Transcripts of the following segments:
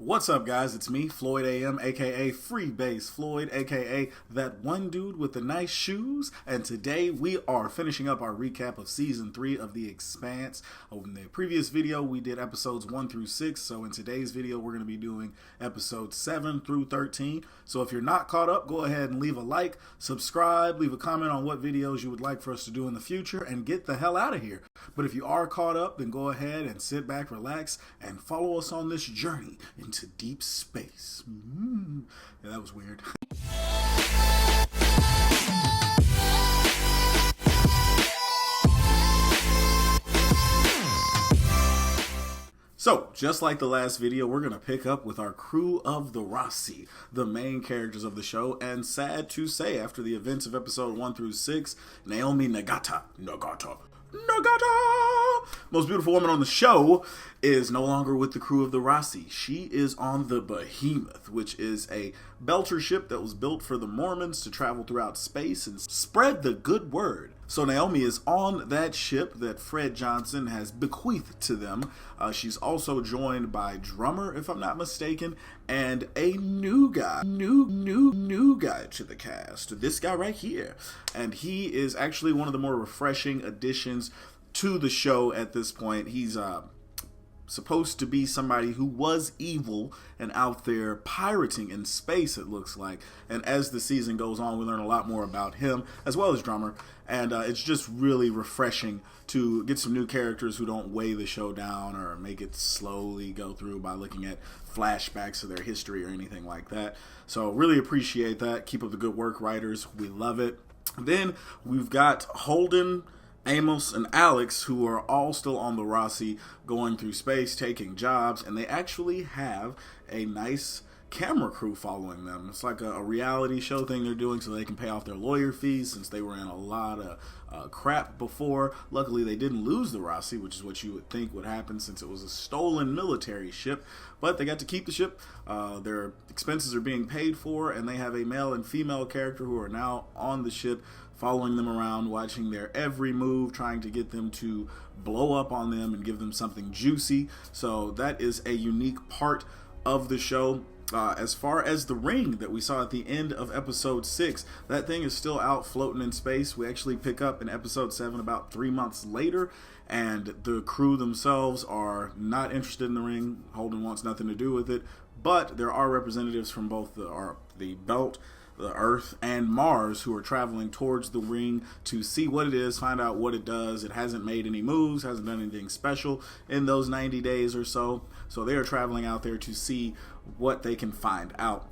What's up, guys? It's me, Floyd AM, aka Freebase Floyd, aka that one dude with the nice shoes. And today we are finishing up our recap of Season 3 of The Expanse. In the previous video, we did episodes 1 through 6. So in today's video, we're going to be doing episodes 7 through 13. So if you're not caught up, go ahead and leave a like, subscribe, leave a comment on what videos you would like for us to do in the future, and get the hell out of here. But if you are caught up, then go ahead and sit back, relax, and follow us on this journey into deep space. Yeah, that was weird. So, just like the last video, we're going to pick up with our crew of the Rossi, the main characters of the show, and sad to say, after the events of episode 1 through 6, Naomi Nagata, most beautiful woman on the show, is no longer with the crew of the Rossi. She is on the Behemoth, which is a Belter ship that was built for the Mormons to travel throughout space and spread the good word. So Naomi is on that ship that Fred Johnson has bequeathed to them. She's also joined by Drummer, if I'm not mistaken, and a new guy to the cast. This guy right here. And he is actually one of the more refreshing additions to the show at this point. He's supposed to be somebody who was evil and out there pirating in space, it looks like. And as the season goes on, we learn a lot more about him, as well as Drummer. And it's just really refreshing to get some new characters who don't weigh the show down or make it slowly go through by looking at flashbacks of their history or anything like that. So really appreciate that. Keep up the good work, writers. We love it. Then we've got Holden, Amos, and Alex, who are all still on the Rossi, going through space, taking jobs, and they actually have a nice camera crew following them. It's like a reality show thing they're doing so they can pay off their lawyer fees, since they were in a lot of crap before. Luckily, they didn't lose the Rossi, which is what you would think would happen since it was a stolen military ship, but they got to keep the ship. Their expenses are being paid for, and they have a male and female character who are now on the ship, following them around, watching their every move, trying to get them to blow up on them and give them something juicy. So that is a unique part of the show. As far as the ring that we saw at the end of episode 6, that thing is still out floating in space. We actually pick up in episode 7 about 3 months later, and the crew themselves are not interested in the ring. Holden wants nothing to do with it, but there are representatives from both the Belt, the Earth, and Mars who are traveling towards the ring to see what it is, find out what it does. It hasn't made any moves, hasn't done anything special in those 90 days or so. So they are traveling out there to see what they can find out.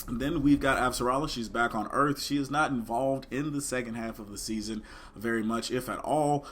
And then we've got Avsarala. She's back on Earth. She is not involved in the second half of the season very much, if at all.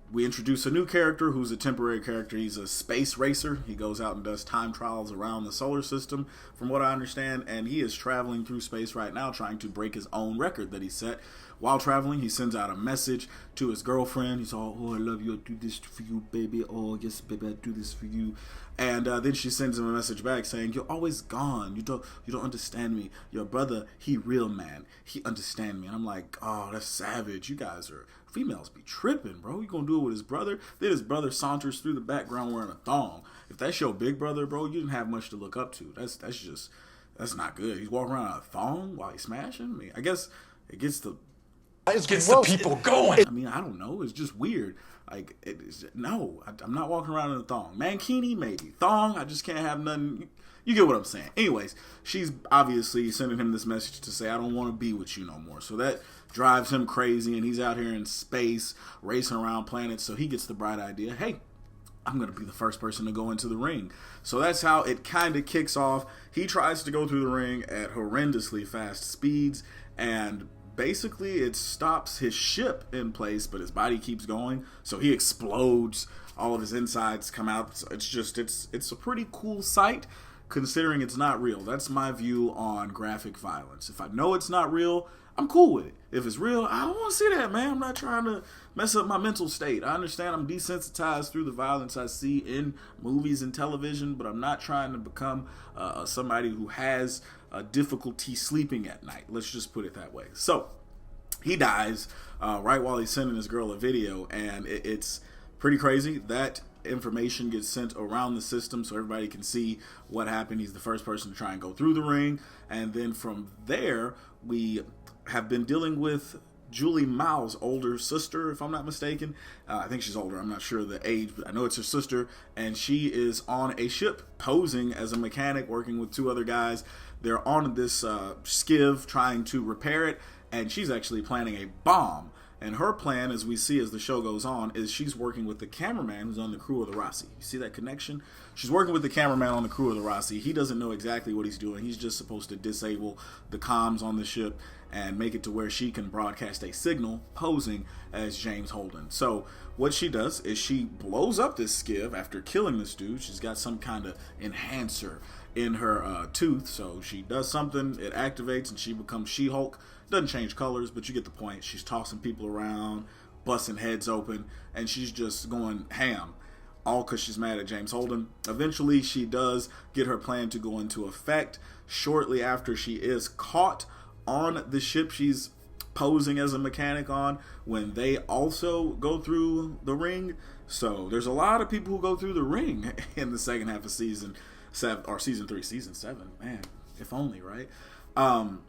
We introduce a new character who's a temporary character. He's a space racer. He goes out and does time trials around the solar system, from what I understand, and he is traveling through space right now trying to break his own record that he set. While traveling, he sends out a message to his girlfriend. He's all, "Oh, I love you. I do this for you, baby. Oh, yes, baby, I do this for you." And then she sends him a message back saying, "You're always gone. You don't understand me. Your brother, he real man. He understand me." And I'm like, oh, that's savage. You guys are, females be tripping, bro. You gonna do it with his brother? Then his brother saunters through the background wearing a thong. If that's your big brother, bro, you didn't have much to look up to. That's not good. He's walking around in a thong while he's smashing. I mean, I guess it gets the people going. I mean, I don't know. It's just weird. Like, no, I'm not walking around in a thong. Mankini, maybe. Thong, I just can't have nothing. You get what I'm saying. Anyways, she's obviously sending him this message to say, "I don't want to be with you no more." So that drives him crazy, and he's out here in space, racing around planets. So he gets the bright idea, hey, I'm going to be the first person to go into the ring. So that's how it kind of kicks off. He tries to go through the ring at horrendously fast speeds, and basically it stops his ship in place, but his body keeps going. So he explodes. All of his insides come out. So it's a pretty cool sight, considering it's not real. That's my view on graphic violence. If I know it's not real, I'm cool with it. If it's real, I don't want to see that, man. I'm not trying to mess up my mental state. I understand I'm desensitized through the violence I see in movies and television, but I'm not trying to become somebody who has difficulty sleeping at night. Let's just put it that way. So he dies right while he's sending his girl a video, and it's pretty crazy. That information gets sent around the system so everybody can see what happened. He's the first person to try and go through the ring. And then from there, we have been dealing with Julie Mao's older sister, if I'm not mistaken. I think she's older. I'm not sure the age, but I know it's her sister. And she is on a ship posing as a mechanic, working with 2 other guys. They're on this skiv trying to repair it, and she's actually planning a bomb. And her plan, as we see as the show goes on, is she's working with the cameraman who's on the crew of the Rossi. You see that connection? She's working with the cameraman on the crew of the Rossi. He doesn't know exactly what he's doing. He's just supposed to disable the comms on the ship and make it to where she can broadcast a signal posing as James Holden. So what she does is she blows up this skiv after killing this dude. She's got some kind of enhancer in her tooth, so she does something, it activates, and she becomes She-Hulk. Doesn't change colors, but you get the point. She's tossing people around, busting heads open, and she's just going ham, all because she's mad at James Holden. Eventually, she does get her plan to go into effect shortly after she is caught on the ship she's posing as a mechanic on, when they also go through the ring. So there's a lot of people who go through the ring in the second half of season 7, or season 3, season 7. Man, if only, right?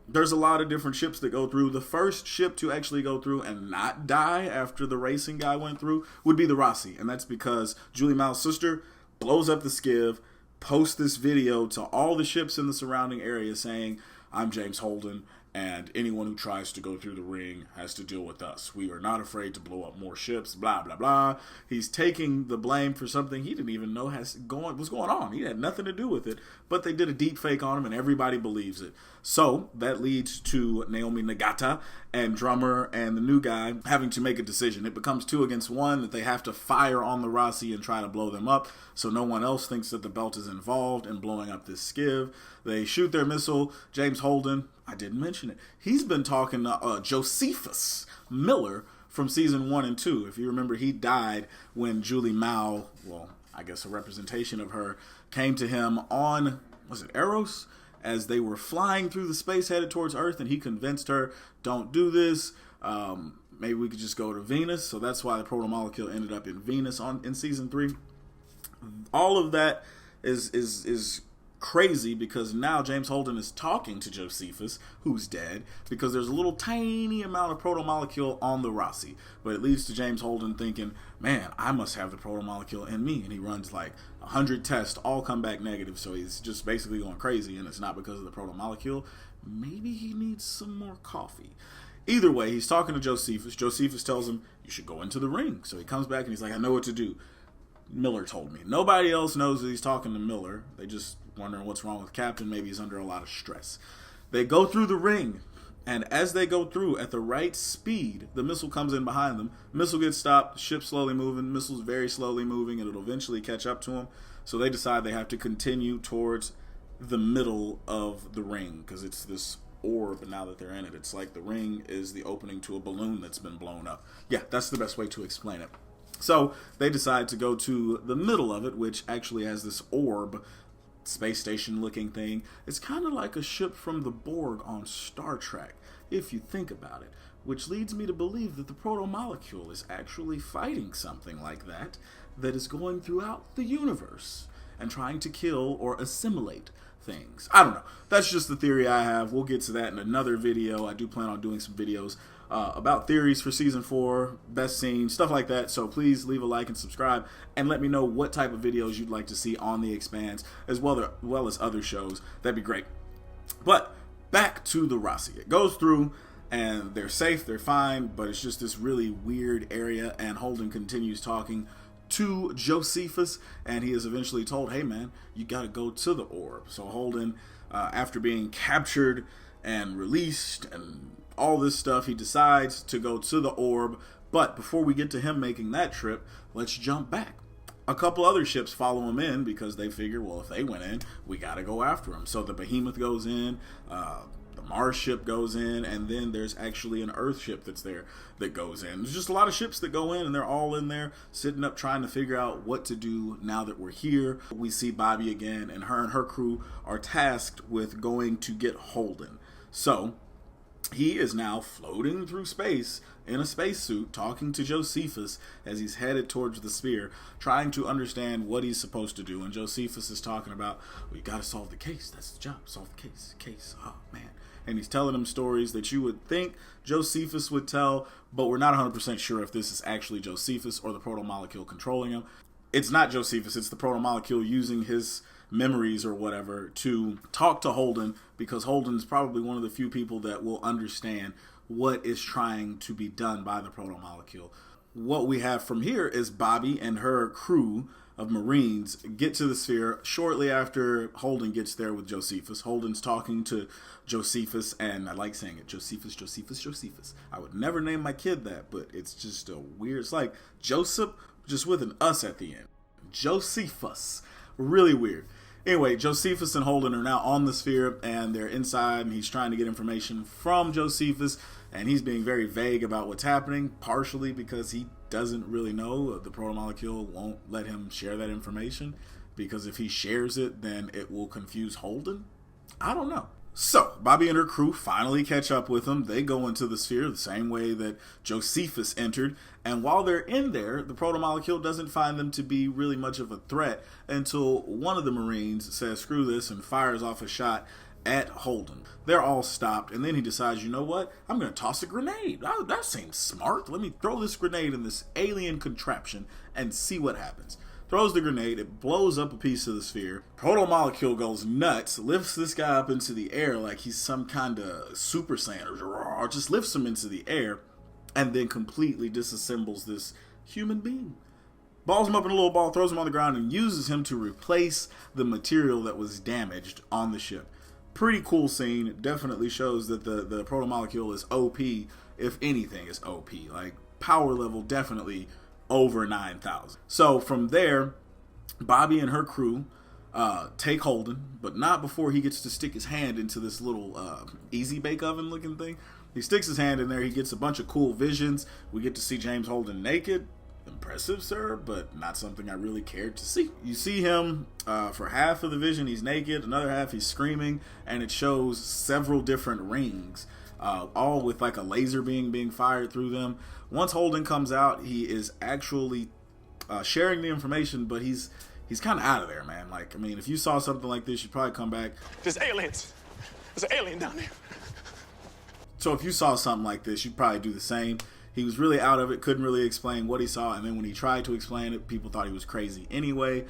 There's a lot of different ships that go through. The first ship to actually go through and not die after the racing guy went through would be the Rossi. And that's because Julie Mao's sister blows up the skiv, posts this video to all the ships in the surrounding area saying, "I'm James Holden, and anyone who tries to go through the ring has to deal with us. We are not afraid to blow up more ships," blah, blah, blah. He's taking the blame for something he didn't even know was going on. He had nothing to do with it, but they did a deep fake on him, and everybody believes it. So that leads to Naomi Nagata and Drummer and the new guy having to make a decision. It becomes 2 against 1 that they have to fire on the Rossi and try to blow them up, so no one else thinks that the belt is involved in blowing up this skiv. They shoot their missile. James Holden, I didn't mention it, he's been talking to Josephus Miller from season 1 and 2. If you remember, he died when Julie Mao, well, I guess a representation of her, came to him on, was it Eros? As they were flying through the space headed towards Earth, and he convinced her, don't do this, maybe we could just go to Venus. So that's why the proto-molecule ended up in Venus in season 3. All of that is crazy, because now James Holden is talking to Josephus, who's dead, because there's a little tiny amount of proto-molecule on the Rossi. But it leads to James Holden thinking, man, I must have the proto-molecule in me. And he runs like 100 tests, all come back negative. So he's just basically going crazy, and it's not because of the proto-molecule. Maybe he needs some more coffee. Either way, he's talking to Josephus. Josephus tells him, you should go into the ring. So he comes back and he's like, I know what to do. Miller told me. Nobody else knows that he's talking to Miller. They just wondering what's wrong with Captain. Maybe he's under a lot of stress. They go through the ring, and as they go through at the right speed, the missile comes in behind them. Missile gets stopped, the ship's slowly moving, missile's very slowly moving, and it'll eventually catch up to them. So they decide they have to continue towards the middle of the ring, because it's this orb now that they're in it. It's like the ring is the opening to a balloon that's been blown up. Yeah, that's the best way to explain it. So they decide to go to the middle of it, which actually has this orb, space station looking thing. It's kind of like a ship from the Borg on Star Trek, if you think about it, which leads me to believe that the proto-molecule is actually fighting something like that is going throughout the universe and trying to kill or assimilate things. I don't know. That's just the theory I have. We'll get to that in another video. I do plan on doing some videos about theories for season 4, best scenes, stuff like that. So please leave a like and subscribe, and let me know what type of videos you'd like to see on The Expanse, as well as other shows. That'd be great. But back to the Rossi. It goes through, and they're safe, they're fine, but it's just this really weird area, and Holden continues talking to Josephus, and he is eventually told, hey man, you gotta go to the orb. So Holden, after being captured and released and all this stuff, he decides to go to the orb. But before we get to him making that trip, let's jump back. A couple other ships follow him in, because they figure, well, if they went in, we gotta go after him. So the Behemoth goes in, the Mars ship goes in, and then there's actually an Earth ship that's there that goes in. There's just a lot of ships that go in, and they're all in there sitting up trying to figure out what to do now that we're here. We see Bobby again, and her crew are tasked with going to get Holden. So he is now floating through space in a spacesuit, talking to Josephus as he's headed towards the sphere, trying to understand what he's supposed to do. And Josephus is talking about, we got to solve the case. That's the job. Solve the case. Oh, man. And he's telling him stories that you would think Josephus would tell, but we're not 100% sure if this is actually Josephus or the proto-molecule controlling him. It's not Josephus. It's the proto-molecule using his memories or whatever to talk to Holden, because Holden's probably one of the few people that will understand what is trying to be done by the proto-molecule. What we have from here is Bobby and her crew of Marines get to the sphere shortly after Holden gets there with Josephus. Holden's talking to Josephus, and I like saying it, Josephus. I would never name my kid that, but it's just a weird, it's like Joseph, just with an us at the end. Josephus. Really weird. Anyway, Josephus and Holden are now on the sphere, and they're inside, and he's trying to get information from Josephus, and he's being very vague about what's happening, partially because he doesn't really know. The proto-molecule won't let him share that information, because if he shares it, then it will confuse Holden. I don't know. So, Bobby and her crew finally catch up with him. They go into the sphere the same way that Josephus entered. And while they're in there, the proto-molecule doesn't find them to be really much of a threat until one of the Marines says, screw this, and fires off a shot at Holden. They're all stopped, and then he decides, you know what? I'm going to toss a grenade. That seems smart. Let me throw this grenade in this alien contraption and see what happens. Throws the grenade, it blows up a piece of the sphere. Proto-molecule goes nuts, lifts this guy up into the air like he's some kind of Super Saiyan, or just lifts him into the air, and then completely disassembles this human being. Balls him up in a little ball, throws him on the ground, and uses him to replace the material that was damaged on the ship. Pretty cool scene. Definitely shows that the proto-molecule is OP, if anything is OP. Like, power level definitely over 9,000. So from there, Bobby and her crew take Holden, but not before he gets to stick his hand into this little easy bake oven looking thing. He sticks his hand in there. He gets a bunch of cool visions. We get to see James Holden naked. Impressive, sir, but not something I really cared to see. You see him for half of the vision, he's naked. Another half, he's screaming, and it shows several different rings, all with like a laser being fired through them. Once Holden comes out, he is actually sharing the information, but he's kind of out of there, man. Like, I mean, if you saw something like this, you'd probably come back. There's aliens. There's an alien down there. So if you saw something like this, you'd probably do the same. He was really out of it, couldn't really explain what he saw, and then when he tried to explain it, people thought he was crazy anyway.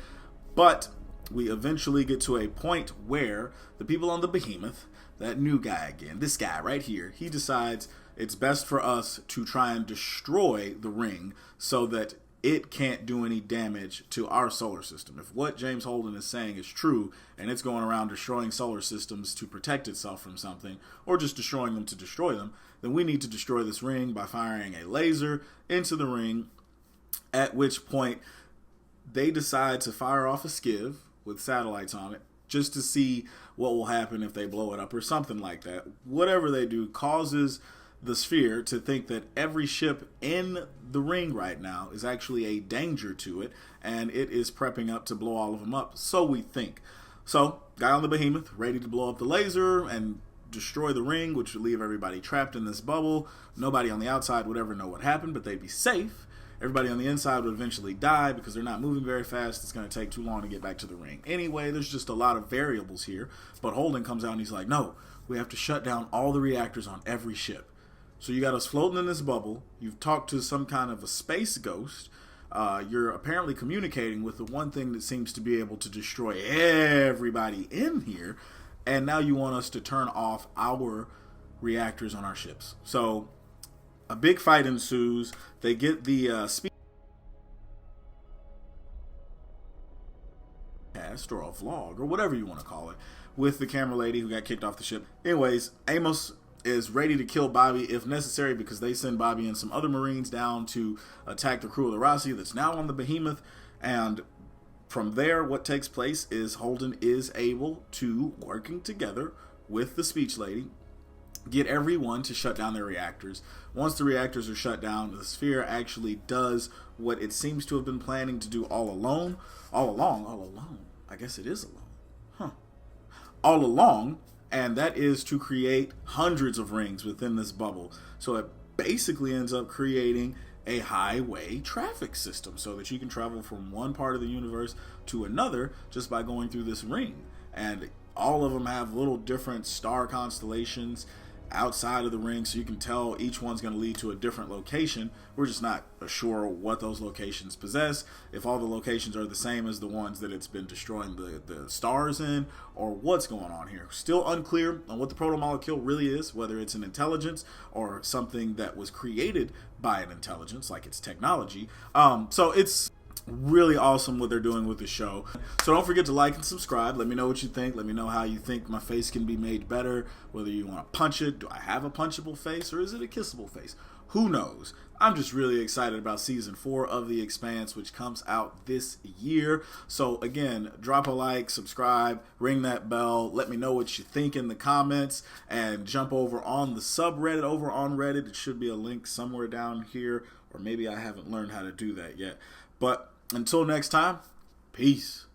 But we eventually get to a point where the people on the Behemoth, that new guy again, this guy right here, he decides it's best for us to try and destroy the ring so that it can't do any damage to our solar system. If what James Holden is saying is true, and it's going around destroying solar systems to protect itself from something, or just destroying them to destroy them, then we need to destroy this ring by firing a laser into the ring, at which point they decide to fire off a skiv with satellites on it, just to see what will happen if they blow it up or something like that. Whatever they do causes the sphere to think that every ship in the ring right now is actually a danger to it, and it is prepping up to blow all of them up, so we think. So, guy on the Behemoth, ready to blow up the laser and destroy the ring, which would leave everybody trapped in this bubble. Nobody on the outside would ever know what happened, but they'd be safe. Everybody on the inside would eventually die because they're not moving very fast. It's going to take too long to get back to the ring. Anyway, there's just a lot of variables here, but Holden comes out and he's like, no, we have to shut down all the reactors on every ship. So you got us floating in this bubble. You've talked to some kind of a space ghost. You're apparently communicating with the one thing that seems to be able to destroy everybody in here. And now you want us to turn off our reactors on our ships. So a big fight ensues. They get the speedcast or a vlog or whatever you want to call it with the camera lady who got kicked off the ship. Anyways, Amos is ready to kill Bobby if necessary because they send Bobby and some other Marines down to attack the crew of the Rossi that's now on the Behemoth. And from there, what takes place is Holden is able to, working together with the speech lady, get everyone to shut down their reactors. Once the reactors are shut down, the sphere actually does what it seems to have been planning to do all along. I guess it is alone. All along, and that is to create hundreds of rings within this bubble. So it basically ends up creating a highway traffic system so that you can travel from one part of the universe to another just by going through this ring. And all of them have little different star constellations outside of the ring, so you can tell each one's going to lead to a different location. We're just not sure what those locations possess, if all the locations are the same as the ones that it's been destroying the stars in, or what's going on here. Still unclear on what the proto-molecule really is, whether it's an intelligence or something that was created by an intelligence, like it's technology. So it's really awesome what they're doing with the show. So don't forget to like and subscribe. Let me know what you think. Let me know how you think my face can be made better, whether you want to punch it. Do I have a punchable face, or is it a kissable face? Who knows? I'm just really excited about season 4 of The Expanse, which comes out this year. So again, drop a like, subscribe, ring that bell, let me know what you think in the comments, and jump over on the subreddit over on Reddit. It should be a link somewhere down here, or maybe I haven't learned how to do that yet. But until next time, peace.